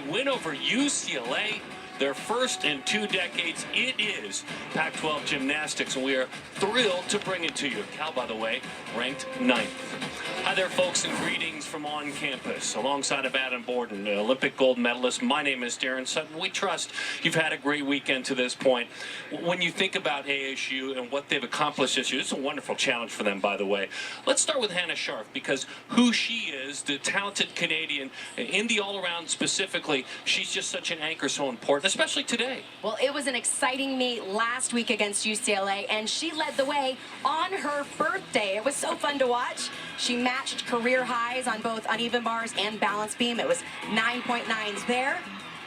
win over UCLA. Their first in 2 decades. It is Pac-12 Gymnastics, and we are thrilled to bring it to you. Cal, by the way, ranked 9th. Hi there, folks, and greetings from on campus. Alongside of Adam Borden, Olympic gold medalist, my name is Darren Sutton. We trust you've had a great weekend to this point. When you think about ASU and what they've accomplished this year, it's a wonderful challenge for them, by the way. Let's start with Hannah Scharf, because who she is, the talented Canadian, in the all-around specifically, she's just such an anchor, so important, especially today. Well, it was an exciting meet last week against UCLA, and she led the way on her birthday. It was so fun to watch. She matched career highs on both uneven bars and balance beam. It was 9.9s there.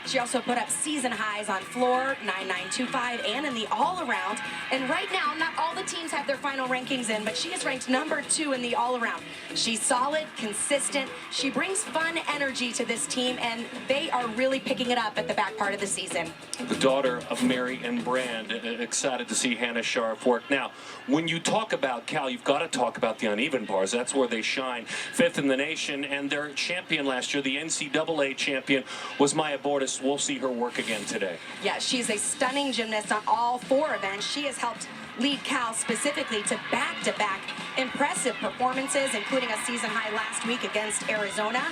She also put up season highs on floor, 9.925, and in the all-around. And right now, not all the teams have their final rankings in, but she is ranked number 2 in the all-around. She's solid, consistent. She brings fun energy to this team, and they are really picking it up at the back part of the season. The daughter of Mary and Brand, excited to see Hannah Scharf work. Now, when you talk about Cal, you've got to talk about the uneven bars. That's where they shine. 5th in the nation, and their champion last year, the NCAA champion, was Maya Bordas. We'll see her work again today. Yeah, she's a stunning gymnast on all 4 events. She has helped lead Cal specifically to back-to-back impressive performances, including a season high last week against Arizona.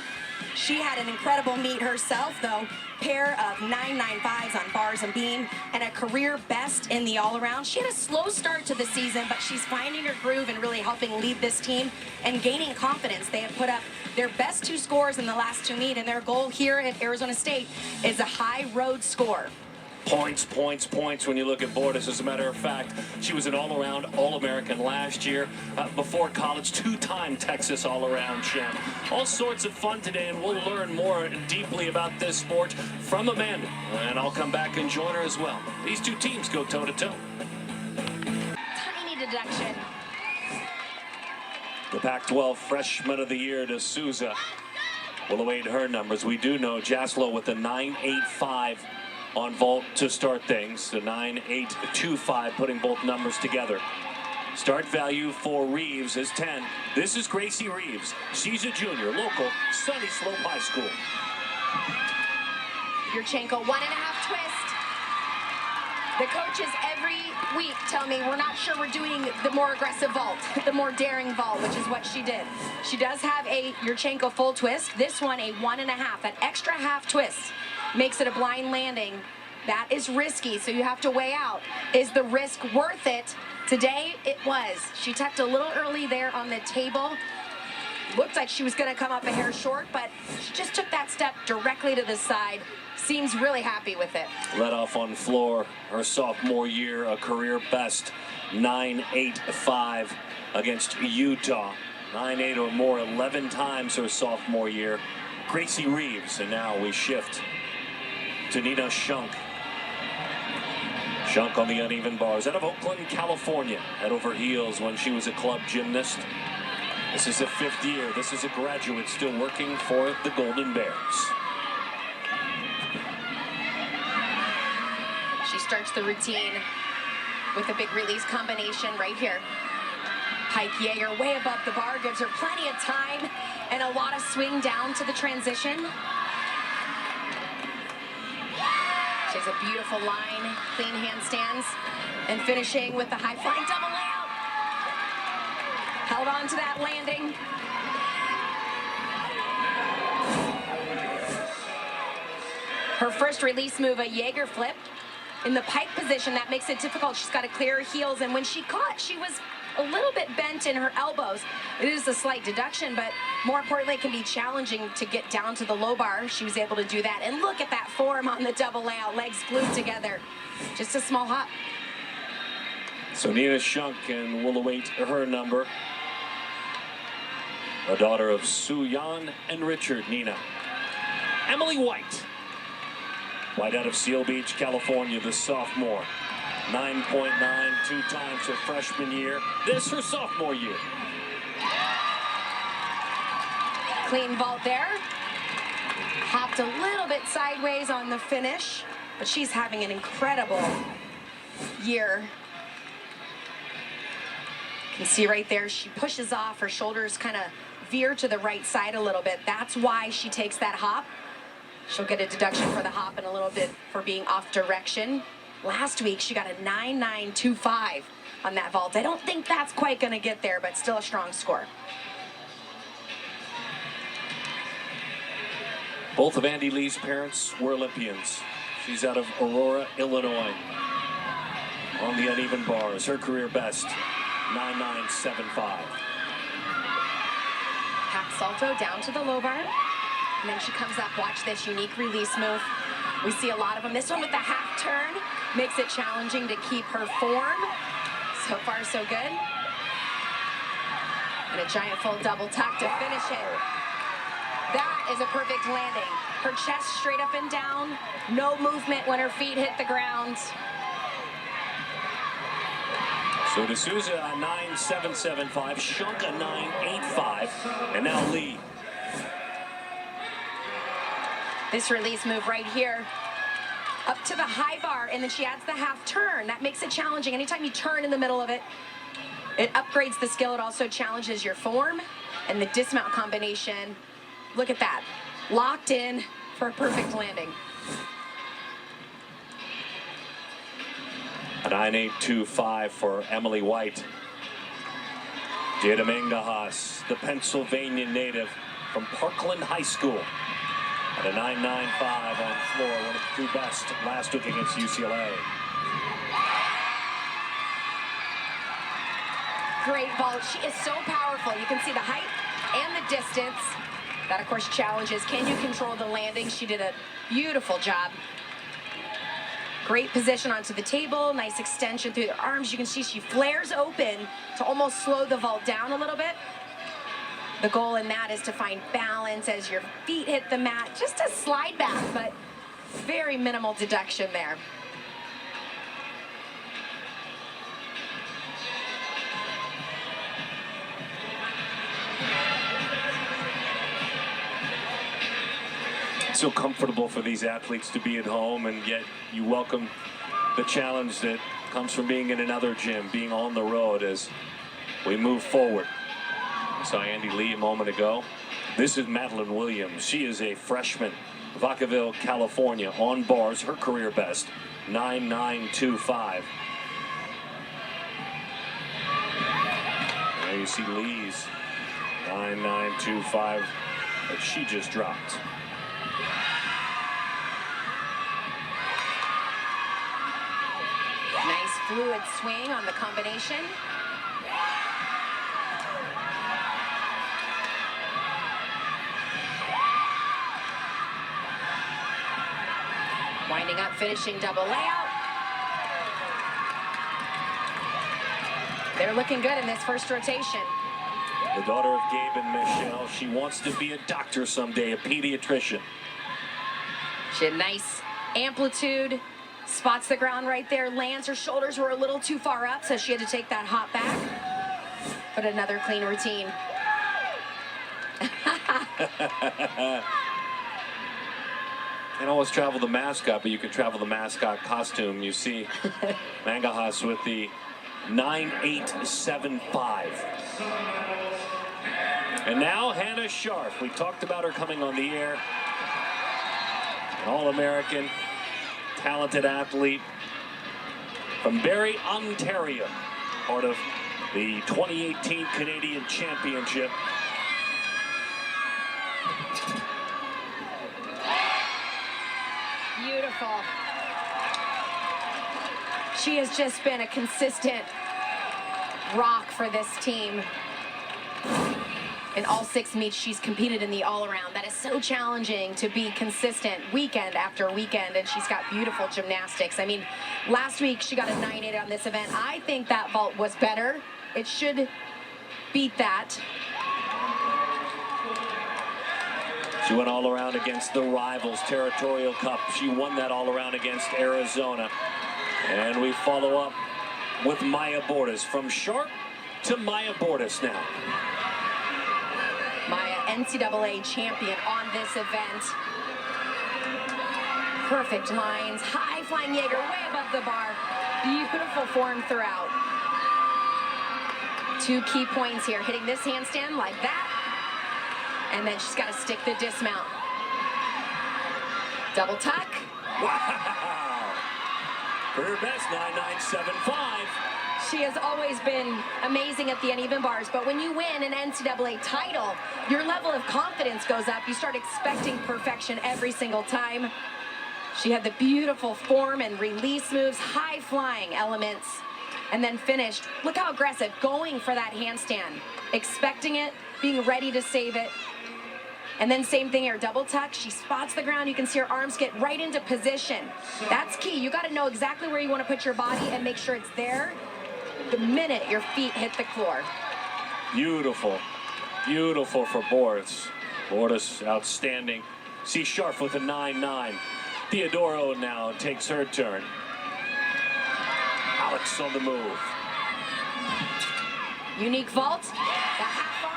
She had an incredible meet herself, though. Pair of 9.95s on bars and beam, and a career best in the all-around. She had a slow start to the season, but she's finding her groove and really helping lead this team and gaining confidence. They have put up their best 2 scores in the last 2 meets, and their goal here at Arizona State is a high road score. Points, points, points when you look at Bordas. As a matter of fact, she was an all-around All-American last year. Before college, 2-time Texas all-around champ. All sorts of fun today, and we'll learn more deeply about this sport from Amanda. And I'll come back and join her as well. These 2 teams go toe-to-toe. Tiny deduction. The Pac-12 Freshman of the Year to Souza will await her numbers. We do know Jaslow with a 9.85 on vault to start things. The 9.825, putting both numbers together. Start value for Reeves is 10. This is Gracie Reeves. She's a junior, local, Sunny Slope High School. Yurchenko, 1.5 twist. The coaches every week tell me we're not sure we're doing the more aggressive vault, the more daring vault, which is what she did. She does have a Yurchenko full twist. This one, a 1.5. That extra half twist makes it a blind landing. That is risky, so you have to weigh out. Is the risk worth it? Today, it was. She tucked a little early there on the table. Looked like she was gonna come up a hair short, but she just took that step directly to the side. Seems really happy with it. Let off on floor her sophomore year, a career best 9.85 against Utah. 9.8 or more 11 times her sophomore year. Gracie Reeves, and now we shift to Nina Shunk. Shunk on the uneven bars out of Oakland, California. Head over heels when she was a club gymnast. This is the 5th year. This is a graduate still working for the Golden Bears. She starts the routine with a big release combination right here. Pike Jaeger way above the bar, gives her plenty of time and a lot of swing down to the transition. She has a beautiful line, clean handstands, and finishing with the high flying double layout. Held on to that landing. Her first release move, a Jaeger flip. In the pike position, that makes it difficult. She's got to clear her heels, and when she caught, she was a little bit bent in her elbows. It is a slight deduction, but more importantly, it can be challenging to get down to the low bar. She was able to do that, and look at that form on the double layout, legs glued together. Just a small hop. So Nina Shunk, and we'll await her number. A daughter of Sue Yan and Richard Nina. Emily White. White out of Seal Beach, California, the sophomore. 9.9, 2 times her freshman year. This her sophomore year. Clean vault there. Hopped a little bit sideways on the finish, but she's having an incredible year. You can see right there, she pushes off, her shoulders kind of veer to the right side a little bit. That's why she takes that hop. She'll get a deduction for the hop and a little bit for being off direction. Last week, she got a 9.925 on that vault. I don't think that's quite going to get there, but still a strong score. Both of Andy Lee's parents were Olympians. She's out of Aurora, Illinois. On the uneven bars, her career best, 9.975. Half salto down to the low bar. And then she comes up, watch this unique release move. We see a lot of them. This one with the half turn makes it challenging to keep her form. So far, so good. And a giant full double tuck to finish it. That is a perfect landing. Her chest straight up and down. No movement when her feet hit the ground. So D'Souza a 9.775, Shunk a 9.85, and now Lee. This release move right here, up to the high bar, and then she adds the half turn. That makes it challenging. Anytime you turn in the middle of it, it upgrades the skill. It also challenges your form and the dismount combination. Look at that, locked in for a perfect landing. A 9.825 for Emily White. Jada Mangajas, the Pennsylvania native from Parkland High School. At a 9.95 on the floor, one of the two best last week against UCLA. Great vault. She is so powerful. You can see the height and the distance. That, of course, challenges. Can you control the landing? She did a beautiful job. Great position onto the table. Nice extension through the arms. You can see she flares open to almost slow the vault down a little bit. The goal in that is to find balance as your feet hit the mat. Just a slide back, but very minimal deduction there. It's so comfortable for these athletes to be at home, and yet you welcome the challenge that comes from being in another gym, being on the road as we move forward. Saw Andy Lee a moment ago. This is Madeline Williams. She is a freshman, Vacaville, California, on bars, her career best, 9.925. There you see Lee's 9.925 that she just dropped. Nice fluid swing on the combination. Winding up, finishing double layout. They're looking good in this first rotation. The daughter of Gabe and Michelle, she wants to be a doctor someday, a pediatrician. She had nice amplitude, spots the ground right there, lands. Her shoulders were a little too far up, so she had to take that hop back. But another clean routine. Can't always travel the mascot, but you can travel the mascot costume. You see Mangajas with the 9.875. And now Hannah Scharf. We talked about her coming on the air. An All-American, talented athlete from Barrie, Ontario. Part of the 2018 Canadian Championship. Beautiful. She has just been a consistent rock for this team. In all 6 meets, she's competed in the all-around. That is so challenging to be consistent weekend after weekend, and she's got beautiful gymnastics. I mean, last week she got a 9.8 on this event. I think that vault was better. It should beat that. She went all around against the rivals, Territorial Cup. She won that all around against Arizona. And we follow up with Maya Bordas. From sharp to Maya Bordas now. Maya, NCAA champion on this event. Perfect lines, high flying Jaeger, way above the bar. Beautiful form throughout. 2 key points here, hitting this handstand like that. And then she's got to stick the dismount. Double tuck. Wow. Career best, 9.975. She has always been amazing at the uneven bars, but when you win an NCAA title, your level of confidence goes up. You start expecting perfection every single time. She had the beautiful form and release moves, high-flying elements, and then finished. Look how aggressive, going for that handstand, expecting it, being ready to save it. And then same thing here, double tuck. She spots the ground. You can see her arms get right into position. That's key. You got to know exactly where you want to put your body and make sure it's there the minute your feet hit the floor. Beautiful. Beautiful for Boris. Boris outstanding. C Sharp with a 9.9. Theodoro now takes her turn. Alex on the move. Unique vault. The half on.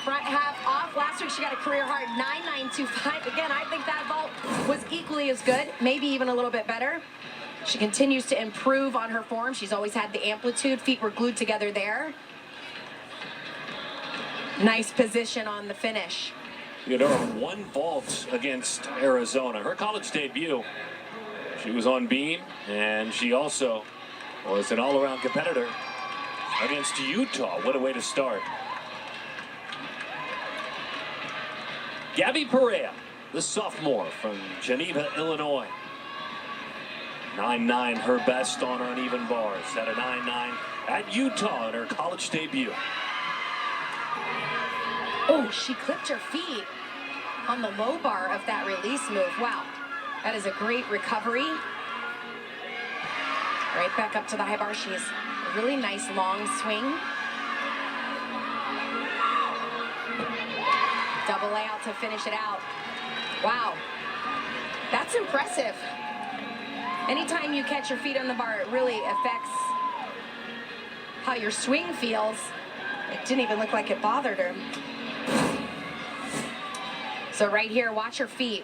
Front half off. Last week she got a career hard 9.925. Again, I think that vault was equally as good, maybe even a little bit better. She continues to improve on her form. She's always had the amplitude. Feet were glued together there. Nice position on the finish. Theodora one vault against Arizona. Her college debut, she was on beam, and she also was an all-around competitor against Utah. What a way to start. Gabby Perea, the sophomore from Geneva, Illinois. 9.9, her best on uneven bars. At a 9.9 at Utah in her college debut. Oh, she clipped her feet on the low bar of that release move. Wow, that is a great recovery. Right back up to the high bar. She has a really nice long swing. Double layout to finish it out. Wow, that's impressive. Anytime you catch your feet on the bar, it really affects how your swing feels. It didn't even look like it bothered her. So right here, watch her feet.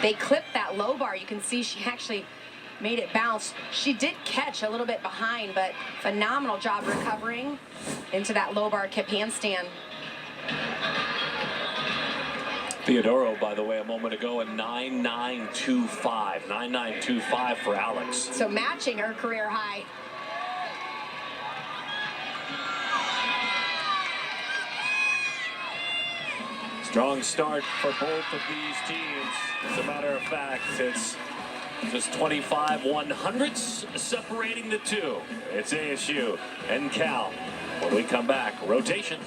They clipped that low bar. You can see she actually made it bounce. She did catch a little bit behind, but phenomenal job recovering into that low bar kip handstand. Theodoro, by the way, a moment ago, a 9.925. 9.925 for Alex. So matching her career high. Strong start for both of these teams. As a matter of fact, it's just 25 100ths separating the two. It's ASU and Cal. When we come back, rotation.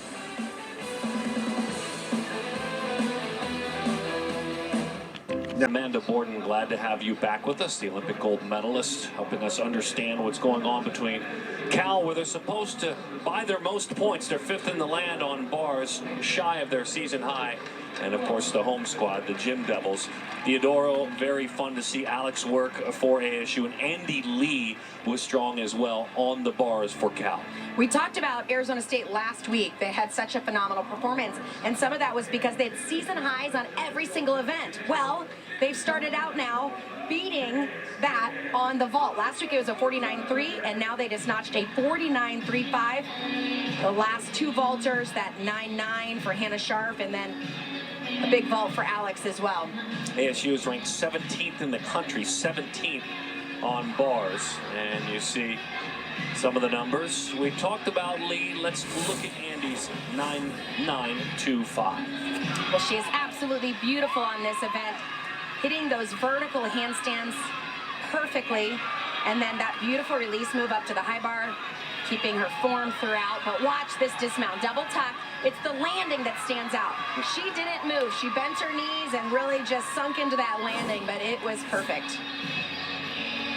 Amanda Borden, glad to have you back with us, the Olympic gold medalist, helping us understand what's going on between Cal, where they're supposed to buy their most points. They're fifth in the land on bars, shy of their season high. And, of course, the home squad, the Gym Devils. Theodoro, very fun to see Alex work for ASU. And Andy Lee was strong as well on the bars for Cal. We talked about Arizona State last week. They had such a phenomenal performance. And some of that was because they had season highs on every single event. Well, they've started out now beating that on the vault. Last week it was a 49.3, and now they just notched a 49.35. The last two vaulters, that 9.9 for Hannah Sharp, and then a big vault for Alex as well. ASU is ranked 17th in the country, 17th on bars. And you see some of the numbers. We talked about Lee. Let's look at Andy's 9.925. Well, she is absolutely beautiful on this event, hitting those vertical handstands perfectly. And then that beautiful release move up to the high bar, keeping her form throughout. But watch this dismount, double tuck. It's the landing that stands out. She didn't move. She bent her knees and really just sunk into that landing, but it was perfect.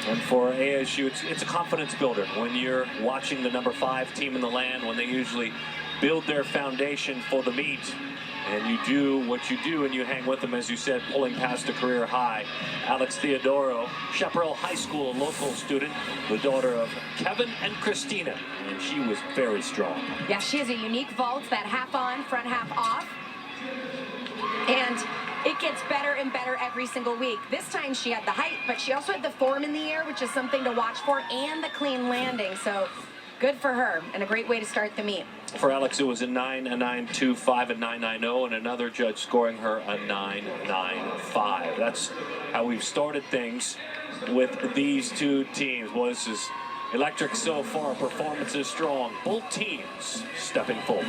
And for ASU, it's a confidence builder when you're watching the number 5 team in the land, when they usually build their foundation for the meet. And you do what you do and you hang with them, as you said, pulling past a career high. Alex Theodoro, Chaparral High School, a local student, the daughter of Kevin and Christina, and she was very strong. Yeah, she has a unique vault, that half on, front half off. And it gets better and better every single week. This time she had the height, but she also had the form in the air, which is something to watch for, and the clean landing. So good for her, and a great way to start the meet. For Alex, it was a 9.925, a 9.90, and another judge scoring her a 9.95. That's how we've started things with these two teams. Well, this is electric so far. Performance is strong. Both teams stepping forward.